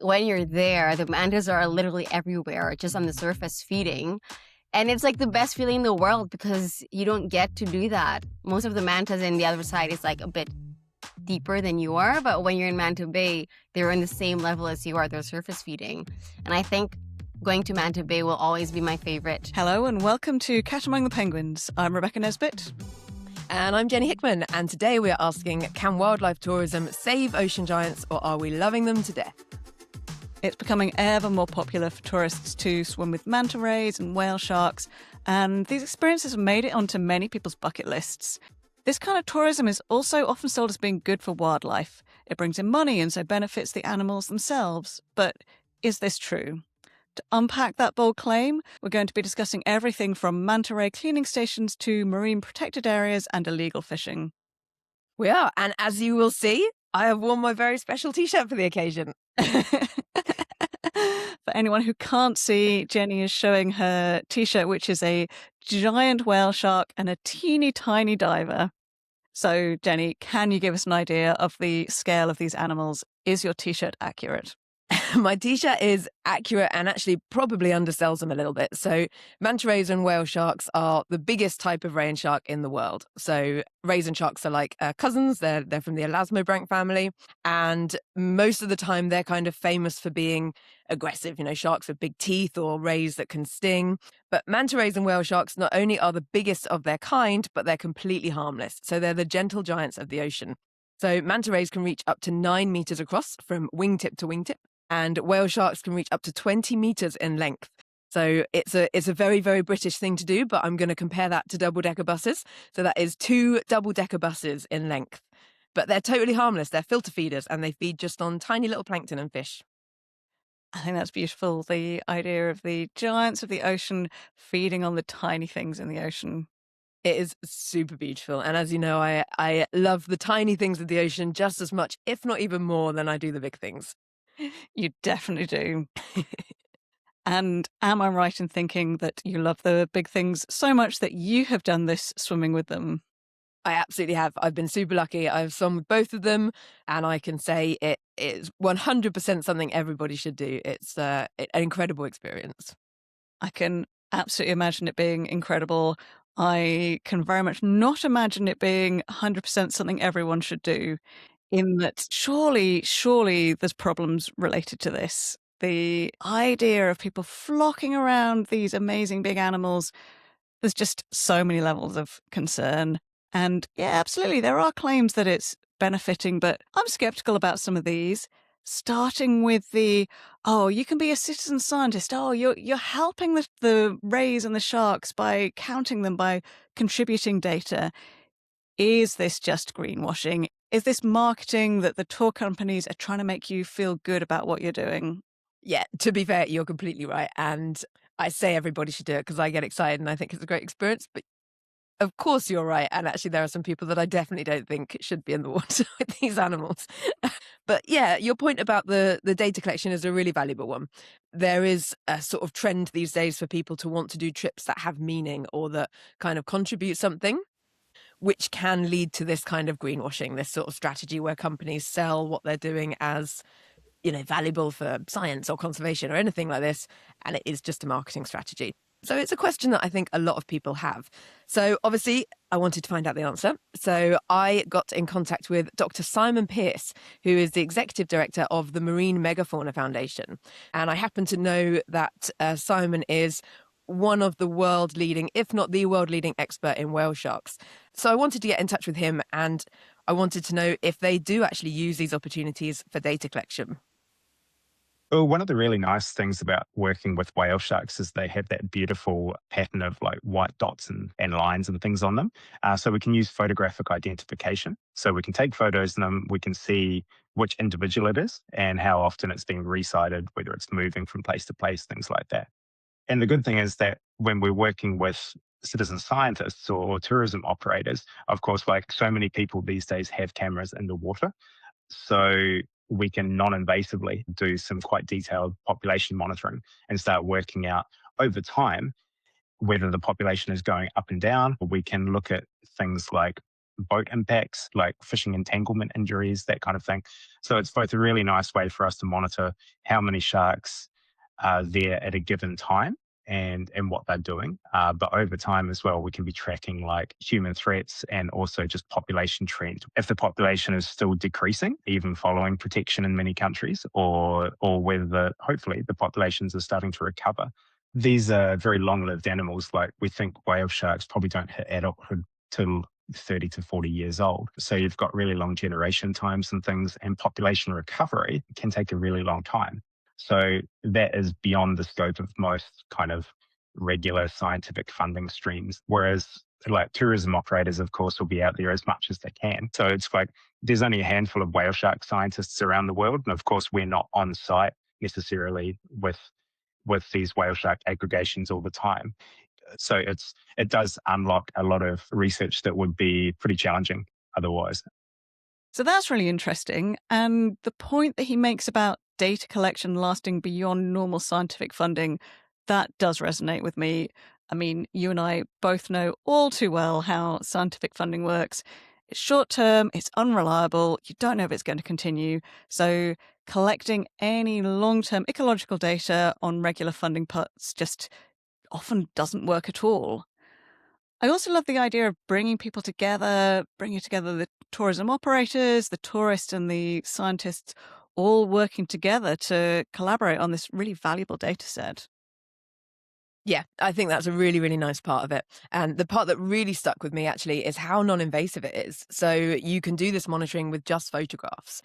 when you're there, the mantas are literally everywhere, just on the surface feeding. And it's like the best feeling in the world because you don't get to do that. Most of the mantas in the other side is like a bit deeper than you are, but when you're in Manta Bay, they're on the same level as you are. They're surface feeding. And I think going to Manta Bay will always be my favorite. Hello and welcome to Cat Among the Penguins. I'm Rebecca Nesbitt. And I'm Jenny Hickman, and today we are asking, can wildlife tourism save ocean giants, or are we loving them to death? It's becoming ever more popular for tourists to swim with manta rays and whale sharks, and these experiences have made it onto many people's bucket lists. This kind of tourism is also often sold as being good for wildlife. It brings in money and so benefits the animals themselves. But is this true? To unpack that bold claim, we're going to be discussing everything from manta ray cleaning stations to marine protected areas and illegal fishing. We are, and as you will see, I have worn my very special t-shirt for the occasion. For anyone who can't see, Jenny is showing her t-shirt, which is a giant whale shark and a teeny tiny diver. So, Jenny, can you give us an idea of the scale of these animals? Is your t-shirt accurate? My t-shirt is accurate and actually probably undersells them a little bit. So manta rays and whale sharks are the biggest type of ray and shark in the world. So rays and sharks are like cousins. They're from the elasmobranch family. And most of the time, they're kind of famous for being aggressive. You know, sharks with big teeth or rays that can sting. But manta rays and whale sharks not only are the biggest of their kind, but they're completely harmless. So they're the gentle giants of the ocean. So manta rays can reach up to 9 meters across from wingtip to wingtip. And whale sharks can reach up to 20 meters in length. So it's a very, very British thing to do, but I'm going to compare that to double-decker buses. So that is 2 double-decker buses in length. But they're totally harmless. They're filter feeders, and they feed just on tiny little plankton and fish. I think that's beautiful, the idea of the giants of the ocean feeding on the tiny things in the ocean. It is super beautiful. And as you know, I love the tiny things of the ocean just as much, if not even more, than I do the big things. You definitely do. And am I right in thinking that you love the big things so much that you have done this swimming with them? I absolutely have. I've been super lucky. I've swum with both of them, and I can say it is 100% something everybody should do. It's an incredible experience. I can absolutely imagine it being incredible. I can very much not imagine it being 100% something everyone should do. In that surely there's problems related to this. The idea of people flocking around these amazing big animals, there's just so many levels of concern. And yeah, absolutely, there are claims that it's benefiting, but I'm skeptical about some of these. Starting with you can be a citizen scientist. Oh, you're helping the rays and the sharks by counting them, by contributing data. Is this just greenwashing? Is this marketing that the tour companies are trying to make you feel good about what you're doing? Yeah, to be fair, you're completely right. And I say everybody should do it because I get excited and I think it's a great experience. But of course you're right. And actually, there are some people that I definitely don't think should be in the water with these animals. But yeah, your point about the data collection is a really valuable one. There is a sort of trend these days for people to want to do trips that have meaning or that kind of contribute something, which can lead to this kind of greenwashing, this sort of strategy where companies sell what they're doing as, you know, valuable for science or conservation or anything like this. And it is just a marketing strategy. So it's a question that I think a lot of people have. So obviously, I wanted to find out the answer. So I got in contact with Dr. Simon Pierce, who is the executive director of the Marine Megafauna Foundation. And I happen to know that Simon is one of the world leading, if not the world leading expert in whale sharks. So I wanted to get in touch with him and I wanted to know if they do actually use these opportunities for data collection. Well, one of the really nice things about working with whale sharks is they have that beautiful pattern of like white dots and lines and things on them. So we can use photographic identification. So we can take photos of them, we can see which individual it is and how often it's being resighted, whether it's moving from place to place, things like that. And the good thing is that when we're working with citizen scientists or tourism operators, of course, like so many people these days have cameras in the water. So we can non-invasively do some quite detailed population monitoring and start working out over time whether the population is going up and down. We can look at things like boat impacts, like fishing entanglement injuries, that kind of thing. So it's both a really nice way for us to monitor how many sharks are there at a given time and what they're doing. But over time as well, we can be tracking like human threats and also just population trend. If the population is still decreasing, even following protection in many countries, or whether hopefully the populations are starting to recover. These are very long-lived animals. Like we think whale sharks probably don't hit adulthood till 30 to 40 years old. So you've got really long generation times and things, and population recovery can take a really long time. So that is beyond the scope of most kind of regular scientific funding streams. Whereas like tourism operators, of course, will be out there as much as they can. So it's like there's only a handful of whale shark scientists around the world. And of course, we're not on site necessarily with these whale shark aggregations all the time. So it does unlock a lot of research that would be pretty challenging otherwise. So that's really interesting. And the point that he makes about data collection lasting beyond normal scientific funding, that does resonate with me. I mean, you and I both know all too well how scientific funding works. It's short term, it's unreliable, you don't know if it's going to continue. So collecting any long-term ecological data on regular funding pots just often doesn't work at all. I also love the idea of bringing together the tourism operators, the tourists and the scientists all working together to collaborate on this really valuable data set. Yeah, I think that's a really, really nice part of it. And the part that really stuck with me actually is how non-invasive it is. So you can do this monitoring with just photographs.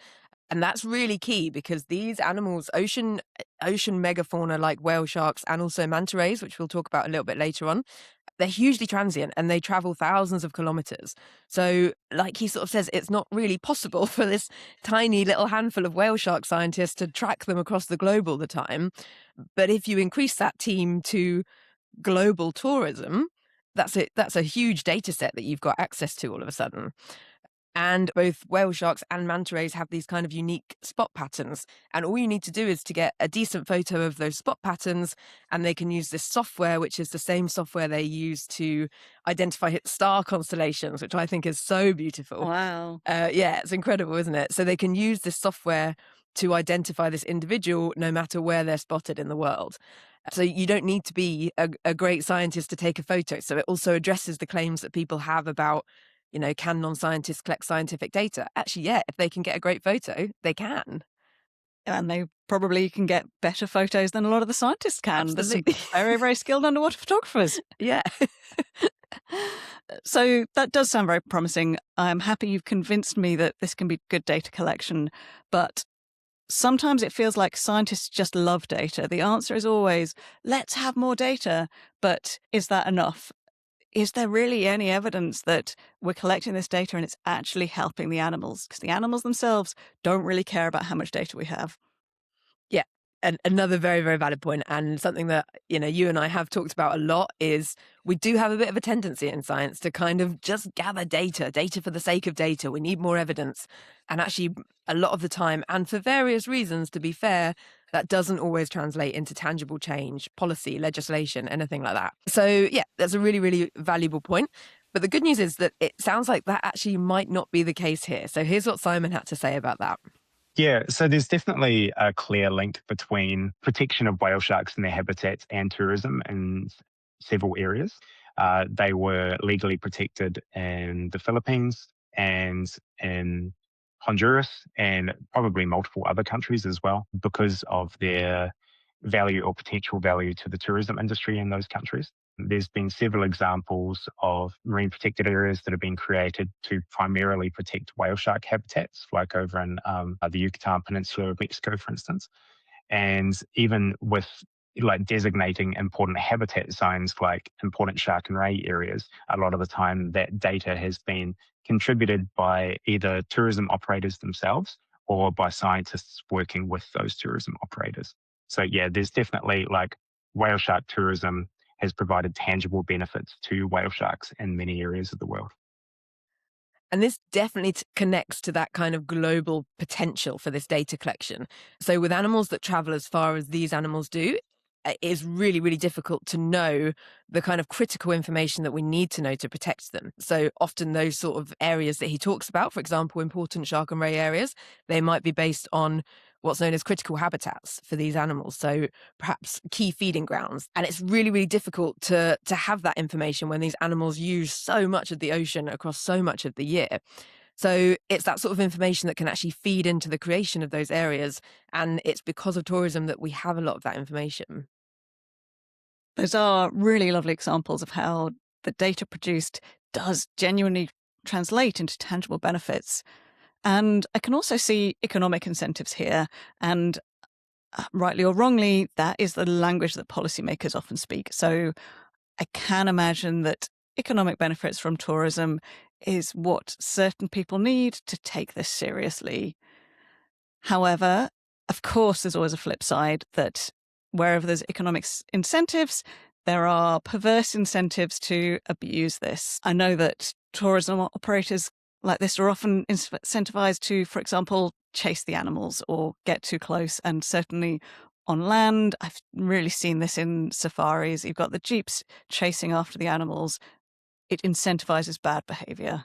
And that's really key because these animals, ocean megafauna like whale sharks and also manta rays, which we'll talk about a little bit later on, they're hugely transient and they travel thousands of kilometers. So like he sort of says, it's not really possible for this tiny little handful of whale shark scientists to track them across the globe all the time. But if you increase that team to global tourism, that's a huge data set that you've got access to all of a sudden. And both whale sharks and manta rays have these kind of unique spot patterns. And all you need to do is to get a decent photo of those spot patterns, and they can use this software, which is the same software they use to identify star constellations, which I think is so beautiful. Wow. Yeah, it's incredible, isn't it? So they can use this software to identify this individual no matter where they're spotted in the world. So you don't need to be a great scientist to take a photo. So it also addresses the claims that people have about, can non-scientists collect scientific data? Actually, yeah, if they can get a great photo, they can. And they probably can get better photos than a lot of the scientists can. Absolutely. There's some very, very skilled underwater photographers. Yeah. So that does sound very promising. I'm happy you've convinced me that this can be good data collection, but sometimes it feels like scientists just love data. The answer is always, let's have more data. But is that enough? Is there really any evidence that we're collecting this data and it's actually helping the animals? Because the animals themselves don't really care about how much data we have. Yeah. And another very, very valid point, and something that, you and I have talked about a lot, is we do have a bit of a tendency in science to kind of just gather data for the sake of data. We need more evidence. And actually, a lot of the time, and for various reasons, to be fair, that doesn't always translate into tangible change, policy, legislation, anything like that. So yeah, that's a really, really valuable point. But the good news is that it sounds like that actually might not be the case here. So here's what Simon had to say about that. Yeah, so there's definitely a clear link between protection of whale sharks and their habitats and tourism in several areas. They were legally protected in the Philippines and in Honduras and probably multiple other countries as well because of their value or potential value to the tourism industry in those countries. There's been several examples of marine protected areas that have been created to primarily protect whale shark habitats, like over in the Yucatan Peninsula of Mexico, for instance. And even with like designating important habitat zones like important shark and ray areas, a lot of the time that data has been contributed by either tourism operators themselves or by scientists working with those tourism operators. So yeah, there's definitely like whale shark tourism has provided tangible benefits to whale sharks in many areas of the world. And this definitely connects to that kind of global potential for this data collection. So with animals that travel as far as these animals do, it is really, really difficult to know the kind of critical information that we need to know to protect them. So often those sort of areas that he talks about, for example, important shark and ray areas, they might be based on what's known as critical habitats for these animals. So perhaps key feeding grounds. And it's really, really difficult to have that information when these animals use so much of the ocean across so much of the year. So it's that sort of information that can actually feed into the creation of those areas. And it's because of tourism that we have a lot of that information. Those are really lovely examples of how the data produced does genuinely translate into tangible benefits. And I can also see economic incentives here. And rightly or wrongly, that is the language that policymakers often speak. So I can imagine that economic benefits from tourism is what certain people need to take this seriously. However, of course, there's always a flip side that wherever there's economic incentives, there are perverse incentives to abuse this. I know that tourism operators like this are often incentivized to, for example, chase the animals or get too close. And certainly on land, I've really seen this in safaris. You've got the jeeps chasing after the animals. It incentivizes bad behavior.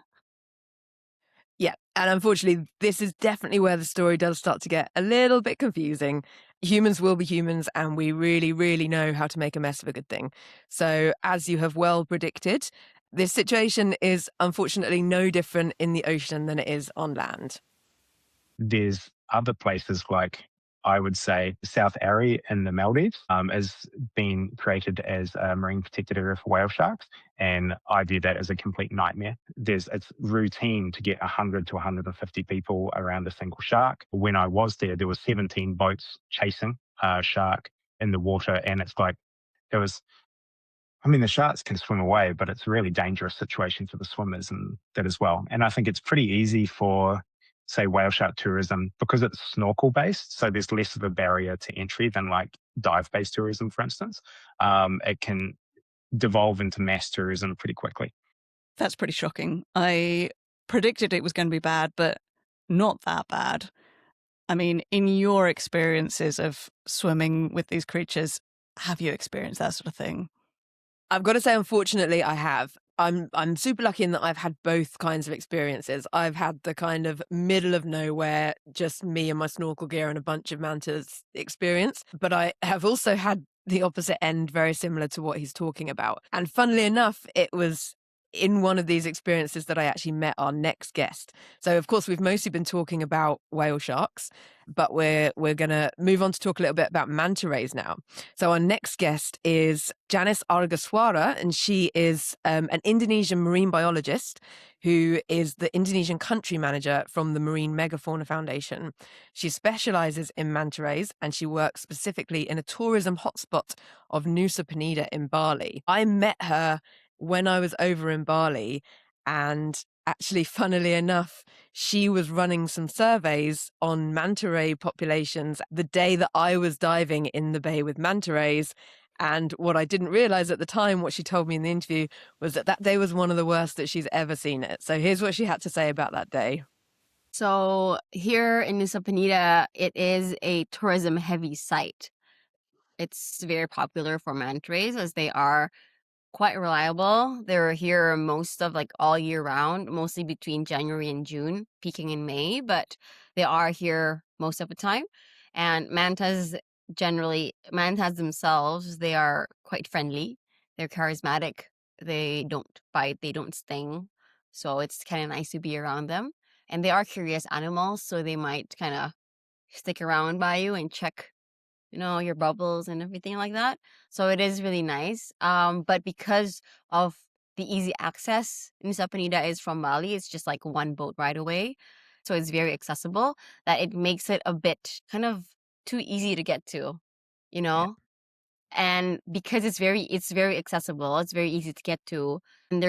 Yeah, and unfortunately, this is definitely where the story does start to get a little bit confusing. Humans will be humans, and we really, really know how to make a mess of a good thing. So, as you have well predicted, this situation is unfortunately no different in the ocean than it is on land. There's other places like, I would say, South Ari in the Maldives has been created as a marine protected area for whale sharks, and I view that as a complete nightmare. It's routine to get 100 to 150 people around a single shark. When I was there were 17 boats chasing a shark in the water, and the sharks can swim away, but it's a really dangerous situation for the swimmers and that as well. And I think it's pretty easy for, say, whale shark tourism because it's snorkel based. So there's less of a barrier to entry than like dive based tourism, for instance. It can devolve into mass tourism pretty quickly. That's pretty shocking. I predicted it was going to be bad, but not that bad. I mean, in your experiences of swimming with these creatures, have you experienced that sort of thing? I've got to say, unfortunately, I have. I'm super lucky in that I've had both kinds of experiences. I've had the kind of middle of nowhere, just me and my snorkel gear and a bunch of mantas experience. But I have also had the opposite end, very similar to what he's talking about. And funnily enough, it was in one of these experiences that I actually met our next guest. So, of course, we've mostly been talking about whale sharks, but we're going to move on to talk a little bit about manta rays now. So our next guest is Janis Argeswara, and she is an Indonesian marine biologist who is the Indonesian country manager from the Marine Megafauna Foundation. She specializes in manta rays, and she works specifically in a tourism hotspot of Nusa Penida in Bali. I met her when I was over in Bali, and actually, funnily enough, she was running some surveys on manta ray populations the day that I was diving in the bay with manta rays. And what I didn't realize at the time, what she told me in the interview, was that day was one of the worst that she's ever seen it. So here's what she had to say about that day. So here in Nusa Penida, it is a tourism heavy site. It's very popular for manta rays as they are quite reliable. They're here most of all year round, mostly between January and June, peaking in May, but they are here most of the time. And mantas themselves, they are quite friendly. They're charismatic. They don't bite, they don't sting. So it's kind of nice to be around them. And they are curious animals, so they might kind of stick around by you and check your bubbles and everything like that. So it is really nice. But because of the easy access, Nusa Penida is from Bali. It's just like one boat ride away. So it's very accessible that it makes it a bit kind of too easy to get to, you know? And because it's very accessible, it's very easy to get to. And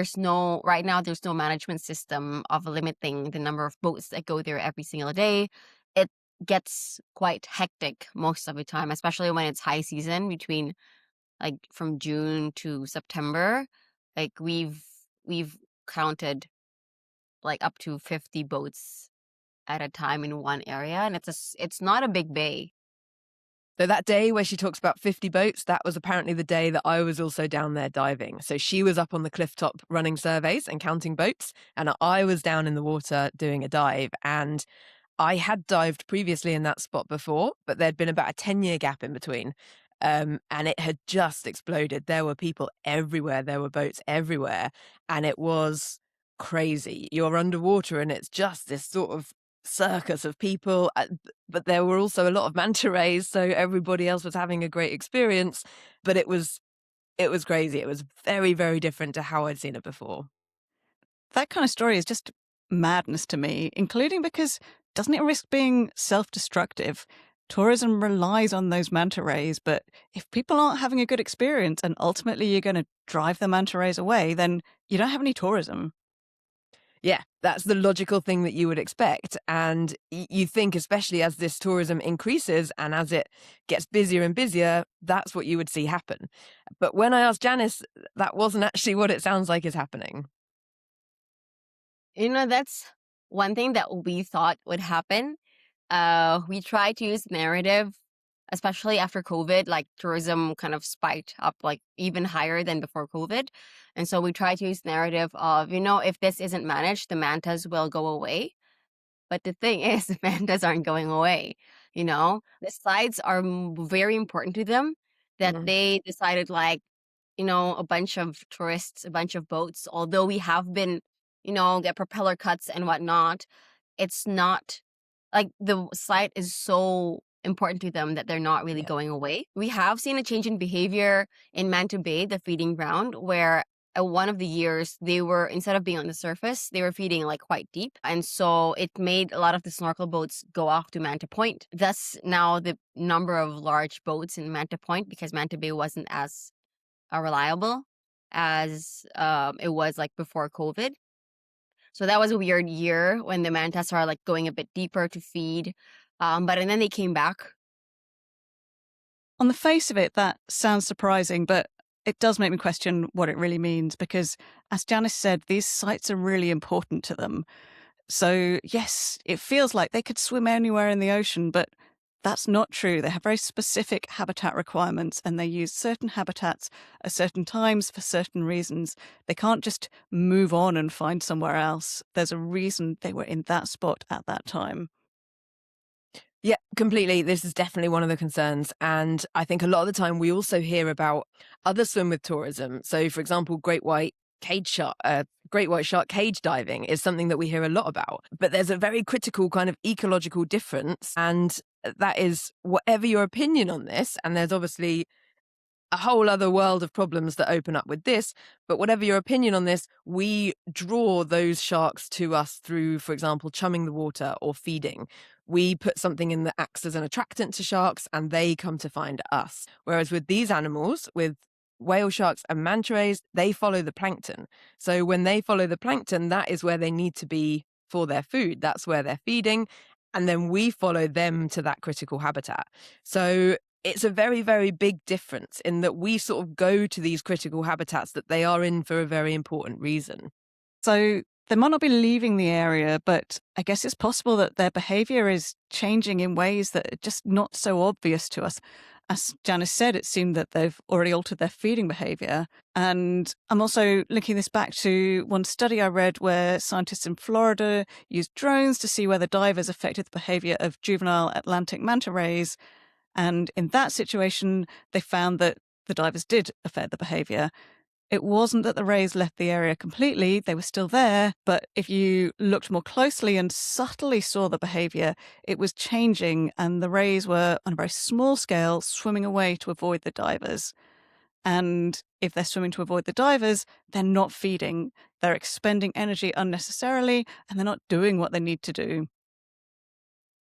right now there's no management system of limiting the number of boats that go there every single day. It gets quite hectic most of the time, especially when it's high season between from June to September. We've counted up to 50 boats at a time in one area, and it's not a big bay. So that day where she talks about 50 boats, that was apparently the day that I was also down there diving. So she was up on the cliff top running surveys and counting boats, and I was down in the water doing a dive. And I had dived previously in that spot before, but there'd been about a 10-year gap in between. And it had just exploded. There were people everywhere. There were boats everywhere. And it was crazy. You're underwater and it's just this sort of circus of people. But there were also a lot of manta rays. So everybody else was having a great experience. But it was crazy. It was very, very different to how I'd seen it before. That kind of story is just madness to me, including because doesn't it risk being self-destructive? Tourism relies on those manta rays, but if people aren't having a good experience and ultimately you're going to drive the manta rays away, then you don't have any tourism. Yeah, that's the logical thing that you would expect. And you think, especially as this tourism increases and as it gets busier and busier, that's what you would see happen. But when I asked Janis, that wasn't actually what it sounds like is happening. That's one thing that we thought would happen. We tried to use narrative, especially after COVID, like tourism kind of spiked up like even higher than before COVID. And so we tried to use narrative of, if this isn't managed, the mantas will go away. But the thing is, the mantas aren't going away. The sites are very important to them that they decided like, a bunch of tourists, a bunch of boats, although we have been, get propeller cuts and whatnot, it's not like the site is so important to them that they're not really going away. We have seen a change in behavior in Manta Bay, the feeding ground, where one of the years they were, instead of being on the surface, they were feeding like quite deep. And so it made a lot of the snorkel boats go off to Manta Point. Thus now the number of large boats in Manta Point, because Manta Bay wasn't as reliable as it was like before COVID. So that was a weird year when the mantas are like going a bit deeper to feed. And then they came back. On the face of it, that sounds surprising, but it does make me question what it really means because, as Janis said, these sites are really important to them. So, yes, it feels like they could swim anywhere in the ocean, but that's not true. They have very specific habitat requirements and they use certain habitats at certain times for certain reasons. They can't just move on and find somewhere else. There's a reason they were in that spot at that time. Yeah, completely. This is definitely one of the concerns. And I think a lot of the time we also hear about other swim with tourism. So, for example, great white shark cage diving is something that we hear a lot about. But there's a very critical kind of ecological difference. And that is whatever your opinion on this, and there's obviously a whole other world of problems that open up with this. But whatever your opinion on this, we draw those sharks to us through, for example, chumming the water or feeding. We put something in that acts as an attractant to sharks and they come to find us. Whereas with these animals, with whale sharks and manta rays, they follow the plankton. So when they follow the plankton, that is where they need to be for their food. That's where they're feeding. And then we follow them to that critical habitat. So it's a very, very big difference in that we sort of go to these critical habitats that they are in for a very important reason. So they might not be leaving the area, but I guess it's possible that their behavior is changing in ways that are just not so obvious to us. As Janis said, it seemed that they've already altered their feeding behavior. And I'm also linking this back to one study I read where scientists in Florida used drones to see whether divers affected the behavior of juvenile Atlantic manta rays. And in that situation, they found that the divers did affect the behavior. It wasn't that the rays left the area completely, they were still there, but if you looked more closely and subtly saw the behavior, it was changing and the rays were, on a very small scale, swimming away to avoid the divers. And if they're swimming to avoid the divers, they're not feeding. They're expending energy unnecessarily and they're not doing what they need to do.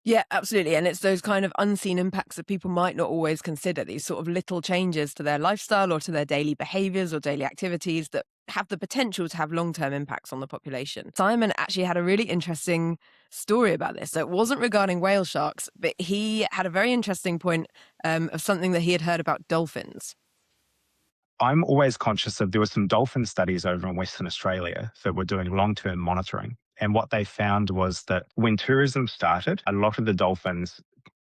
Yeah, absolutely. And it's those kind of unseen impacts that people might not always consider, these sort of little changes to their lifestyle or to their daily behaviors or daily activities that have the potential to have long-term impacts on the population. Simon actually had a really interesting story about this. So it wasn't regarding whale sharks, but he had a very interesting point of something that he had heard about dolphins. I'm always conscious of there were some dolphin studies over in Western Australia that were doing long-term monitoring. And what they found was that when tourism started, a lot of the dolphins,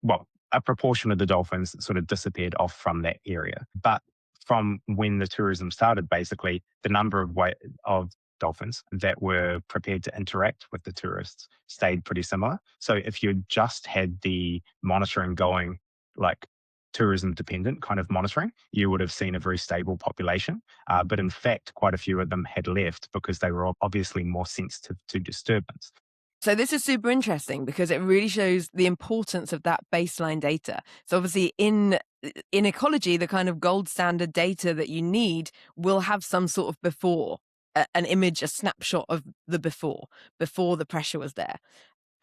well, a proportion of the dolphins sort of disappeared off from that area. But from when the tourism started, basically, the number of dolphins that were prepared to interact with the tourists stayed pretty similar. So if you just had the monitoring going, like tourism dependent kind of monitoring, you would have seen a very stable population. But in fact, quite a few of them had left because they were obviously more sensitive to disturbance. So this is super interesting because it really shows the importance of that baseline data. So obviously in ecology, the kind of gold standard data that you need will have some sort of before, an image, a snapshot of the before the pressure was there.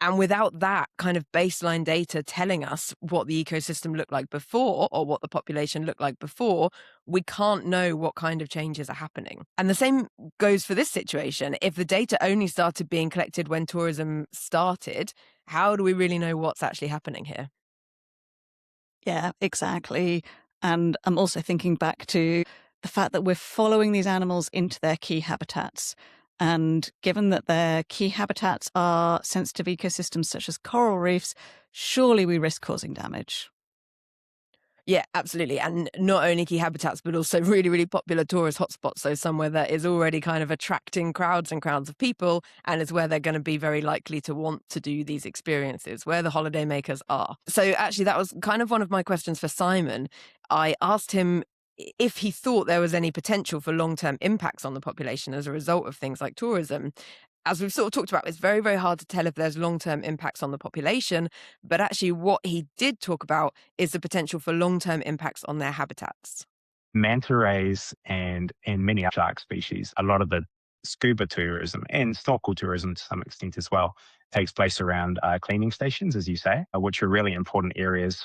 And without that kind of baseline data telling us what the ecosystem looked like before or what the population looked like before, we can't know what kind of changes are happening. And the same goes for this situation. If the data only started being collected when tourism started, how do we really know what's actually happening here? Yeah, exactly. And I'm also thinking back to the fact that we're following these animals into their key habitats. And given that their key habitats are sensitive ecosystems such as coral reefs, surely we risk causing damage. Yeah, absolutely. And not only key habitats, but also really, really popular tourist hotspots. So somewhere that is already kind of attracting crowds and crowds of people and is where they're going to be very likely to want to do these experiences, where the holidaymakers are. So actually, that was kind of one of my questions for Simon. I asked him if he thought there was any potential for long-term impacts on the population as a result of things like tourism. As we've sort of talked about, it's very, very hard to tell if there's long-term impacts on the population, but actually what he did talk about is the potential for long-term impacts on their habitats. Manta rays and many other shark species, a lot of the scuba tourism and snorkel tourism to some extent as well takes place around cleaning stations, as you say, which are really important areas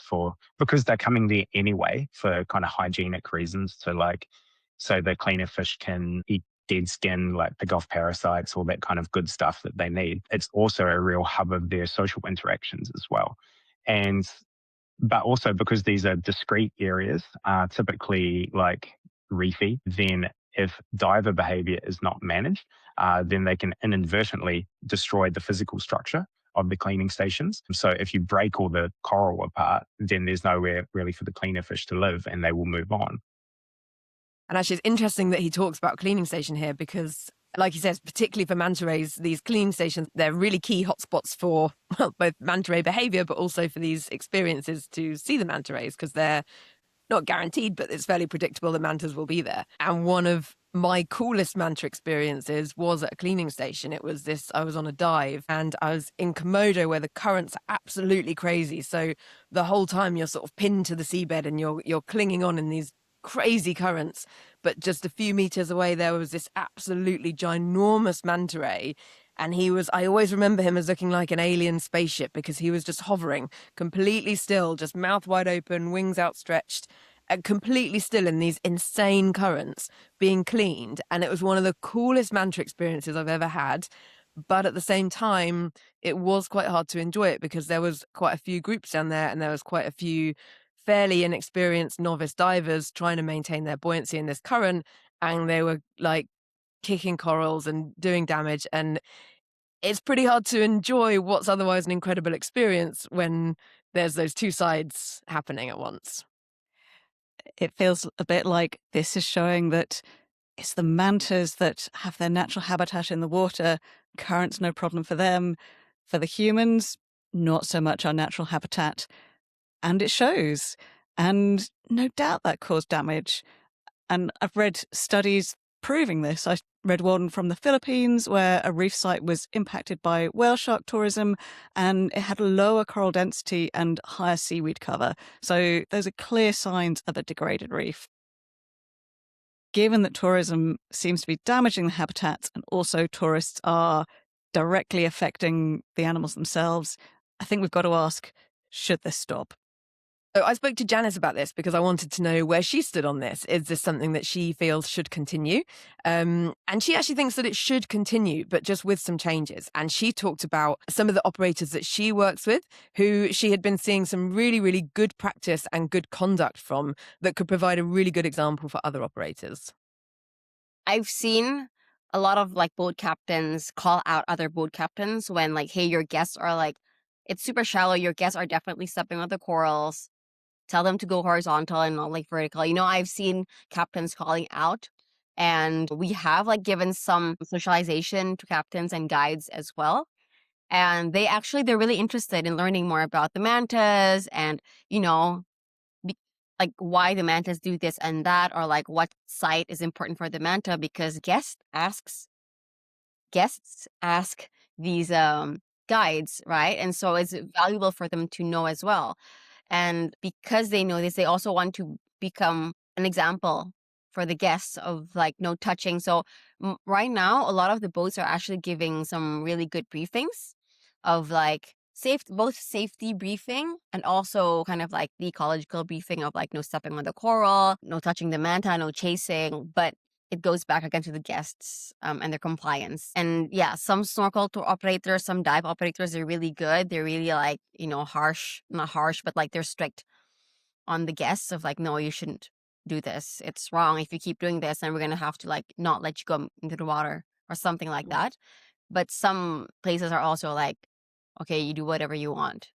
because they're coming there anyway for kind of hygienic reasons so the cleaner fish can eat dead skin, like pick off parasites, all that kind of good stuff that they need. It's also a real hub of their social interactions as well. And but also because these are discrete areas, typically like reefy, then if diver behavior is not managed, then they can inadvertently destroy the physical structure of the cleaning stations. So if you break all the coral apart, then there's nowhere really for the cleaner fish to live and they will move on. And actually, it's interesting that he talks about cleaning station here because, like he says, particularly for manta rays, these cleaning stations, they're really key hotspots for both manta ray behavior, but also for these experiences to see the manta rays because they're not guaranteed, but it's fairly predictable that mantas will be there. And one of my coolest manta experiences was at a cleaning station. I was on a dive and I was in Komodo where the currents are absolutely crazy. So the whole time you're sort of pinned to the seabed and you're clinging on in these crazy currents. But just a few meters away, there was this absolutely ginormous manta ray. And I always remember him as looking like an alien spaceship because he was just hovering completely still, just mouth wide open, wings outstretched, completely still in these insane currents being cleaned. And it was one of the coolest manta experiences I've ever had. But at the same time, it was quite hard to enjoy it because there was quite a few groups down there and there was quite a few fairly inexperienced novice divers trying to maintain their buoyancy in this current. And they were like kicking corals and doing damage. And it's pretty hard to enjoy what's otherwise an incredible experience when there's those two sides happening at once. It feels a bit like this is showing that it's the mantas that have their natural habitat in the water. Currents, no problem for them. For the humans, not so much our natural habitat. And it shows. And no doubt that caused damage. And I've read studies proving this. I read one from the Philippines where a reef site was impacted by whale shark tourism and it had a lower coral density and higher seaweed cover. So those are clear signs of a degraded reef. Given that tourism seems to be damaging the habitats and also tourists are directly affecting the animals themselves, I think we've got to ask, should this stop? So I spoke to Janis about this because I wanted to know where she stood on this. Is this something that she feels should continue? And she actually thinks that it should continue, but just with some changes. And she talked about some of the operators that she works with, who she had been seeing some really, really good practice and good conduct from that could provide a really good example for other operators. I've seen a lot of like boat captains call out other boat captains when like, hey, your guests are like it's super shallow. Your guests are definitely stepping on the corals. Tell them to go horizontal and not like vertical. I've seen captains calling out, and we have like given some socialization to captains and guides as well. And they're really interested in learning more about the mantas and, be, like why the mantas do this and that, or like what site is important for the manta, because guests ask these guides, right? And so it's valuable for them to know as well. And because they know this, they also want to become an example for the guests of like no touching. So right now, a lot of the boats are actually giving some really good briefings of like both safety briefing and also kind of like the ecological briefing of like no stepping on the coral, no touching the manta, no chasing. But it goes back again to the guests and their compliance. And yeah, some snorkel tour operators, some dive operators are really good. They're really like, harsh, not harsh, but like they're strict on the guests of like, no, you shouldn't do this. It's wrong. If you keep doing this, then we're going to have to like not let you go into the water or something like that. But some places are also like, okay, you do whatever you want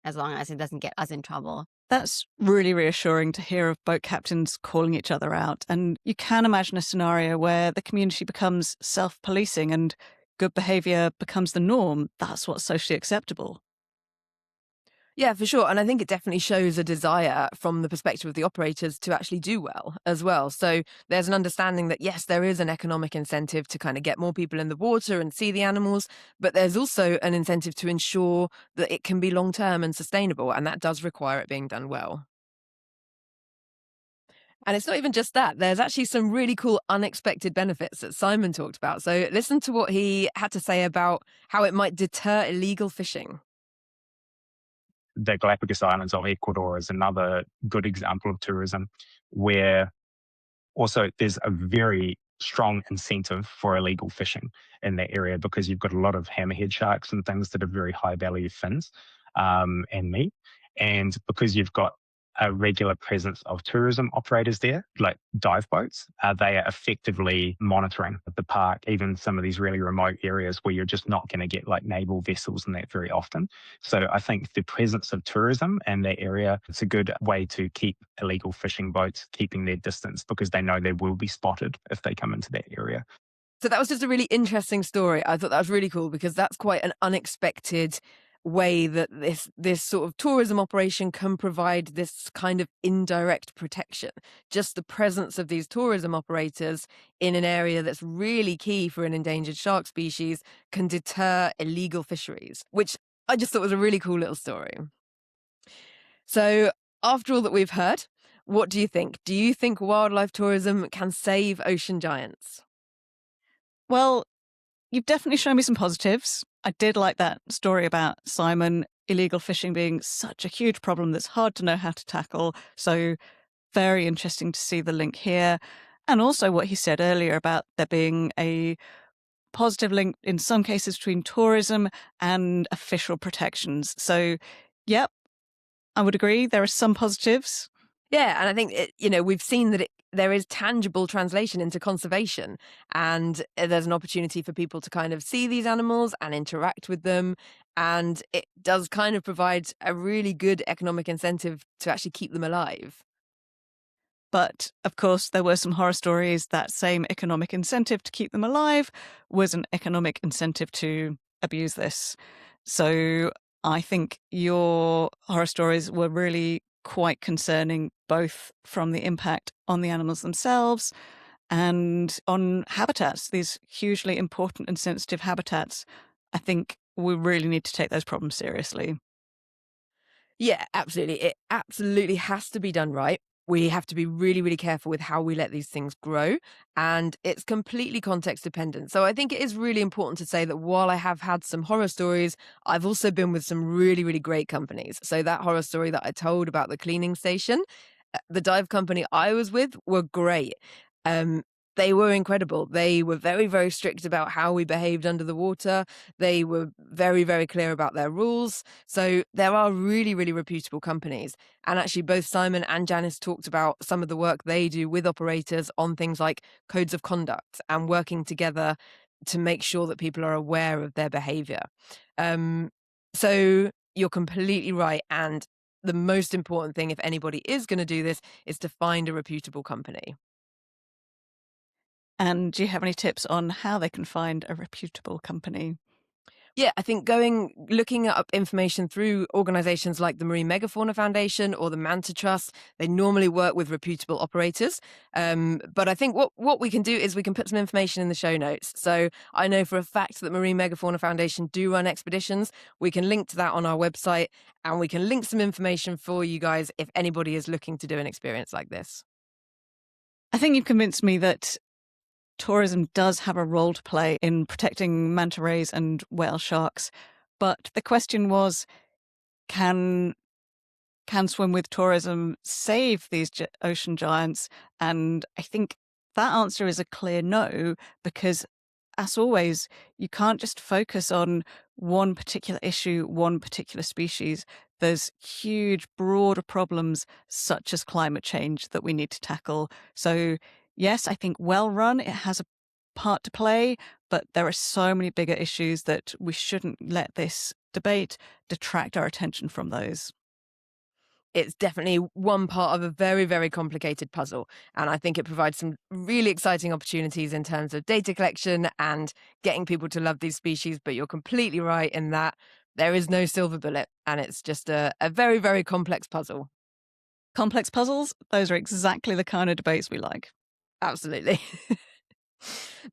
as long as it doesn't get us in trouble. That's really reassuring to hear of boat captains calling each other out. And you can imagine a scenario where the community becomes self-policing and good behaviour becomes the norm. That's what's socially acceptable. Yeah, for sure. And I think it definitely shows a desire from the perspective of the operators to actually do well as well. So there's an understanding that, yes, there is an economic incentive to kind of get more people in the water and see the animals, but there's also an incentive to ensure that it can be long-term and sustainable. And that does require it being done well. And it's not even just that. There's actually some really cool unexpected benefits that Simon talked about. So listen to what he had to say about how it might deter illegal fishing. The Galapagos Islands of Ecuador is another good example of tourism where also there's a very strong incentive for illegal fishing in that area because you've got a lot of hammerhead sharks and things that are very high value fins and meat. And because you've got a regular presence of tourism operators there, like dive boats, they are effectively monitoring the park, even some of these really remote areas where you're just not going to get like naval vessels and that very often. So I think the presence of tourism in that area, it's a good way to keep illegal fishing boats keeping their distance because they know they will be spotted if they come into that area. So that was just a really interesting story. I thought that was really cool because that's quite an unexpected way that this sort of tourism operation can provide this kind of indirect protection. Just the presence of these tourism operators in an area that's really key for an endangered shark species can deter illegal fisheries, which I just thought was a really cool little story. So after all that we've heard, what do you think? Do you think wildlife tourism can save ocean giants? Well, you've definitely shown me some positives. I did like that story about Simon, illegal fishing being such a huge problem that's hard to know how to tackle. So very interesting to see the link here. And also what he said earlier about there being a positive link in some cases between tourism and official protections. So, yep, I would agree. There are some positives. Yeah, and I think, we've seen that there is tangible translation into conservation, and there's an opportunity for people to kind of see these animals and interact with them, and it does kind of provide a really good economic incentive to actually keep them alive. But of course, there were some horror stories. That same economic incentive to keep them alive was an economic incentive to abuse this. So I think your horror stories were really quite concerning, both from the impact on the animals themselves and on habitats, these hugely important and sensitive habitats. I think we really need to take those problems seriously. Yeah, absolutely. It absolutely has to be done right. We have to be really, really careful with how we let these things grow, and it's completely context dependent. So I think it is really important to say that while I have had some horror stories, I've also been with some really, really great companies. So that horror story that I told about the cleaning station, the dive company I was with were great. They were incredible. They were very, very strict about how we behaved under the water. They were very, very clear about their rules. So there are really, really reputable companies. And actually, both Simon and Janice talked about some of the work they do with operators on things like codes of conduct and working together to make sure that people are aware of their behavior. So You're completely right. And the most important thing, if anybody is going to do this, is to find a reputable company. And do you have any tips on how they can find a reputable company? Yeah, I think looking up information through organizations like the Marine Megafauna Foundation or the Manta Trust, they normally work with reputable operators. But I think what we can do is we can put some information in the show notes. So I know for a fact that Marine Megafauna Foundation do run expeditions. We can link to that on our website, and we can link some information for you guys if anybody is looking to do an experience like this. I think you've convinced me that tourism does have a role to play in protecting manta rays and whale sharks. But the question was, can swim with tourism save these ocean giants? And I think that answer is a clear no, because as always, you can't just focus on one particular issue, one particular species. There's huge, broader problems such as climate change that we need to tackle. So yes, I think well run, it has a part to play, but there are so many bigger issues that we shouldn't let this debate detract our attention from those. It's definitely one part of a very, very complicated puzzle. And I think it provides some really exciting opportunities in terms of data collection and getting people to love these species. But you're completely right in that there is no silver bullet, and it's just a very, very complex puzzle. Complex puzzles, those are exactly the kind of debates we like. Absolutely.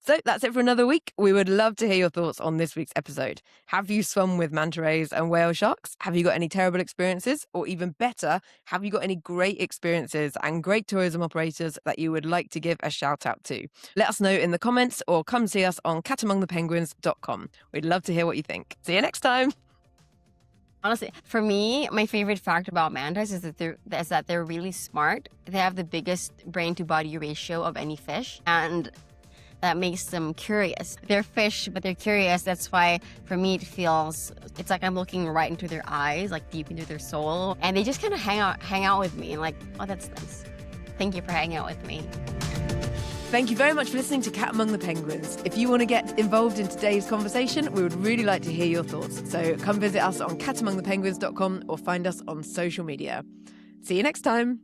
So that's it for another week. We would love to hear your thoughts on this week's episode. Have you swum with manta rays and whale sharks? Have you got any terrible experiences? Or even better, have you got any great experiences and great tourism operators that you would like to give a shout out to? Let us know in the comments or come see us on catamongthepenguins.com. We'd love to hear what you think. See you next time. Honestly, for me, my favorite fact about mantas is that they're really smart. They have the biggest brain-to-body ratio of any fish, and that makes them curious. They're fish, but they're curious. That's why, for me, it's like I'm looking right into their eyes, like deep into their soul. And they just kind of hang out with me, and like, oh, that's nice. Thank you for hanging out with me. Thank you very much for listening to Cat Among the Penguins. If you want to get involved in today's conversation, we would really like to hear your thoughts. So come visit us on catamongthepenguins.com or find us on social media. See you next time.